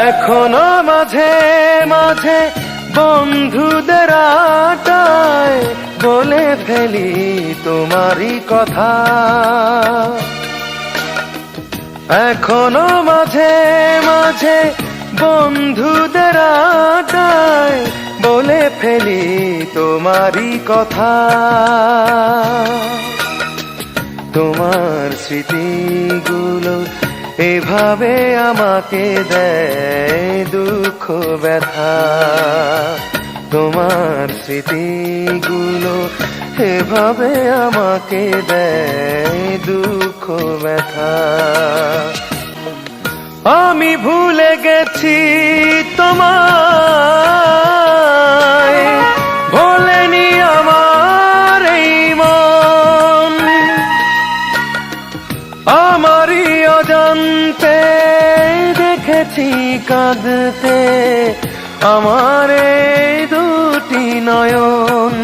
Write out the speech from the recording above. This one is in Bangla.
এখনো মাঝে মাঝে বন্ধুদের আড্ডায় বলে ফেলি তোমারই কথা। এখনো মাঝে মাঝে বন্ধুদের আড্ডায় বলে ফেলি তোমারই কথা। তোমার স্মৃতিগুলো এভাবে আমাকে দেয় দুঃখ ব্যথা। তোমার স্মৃতিগুলো এভাবে আমাকে দেয় দুঃখ ব্যথা। আমি ভুলে গেছি তোমায়, ভোলেনি আমার এই মন। আমারই অজান্তে দেখেছি কাঁদতে আমার এই দুটি নয়ন।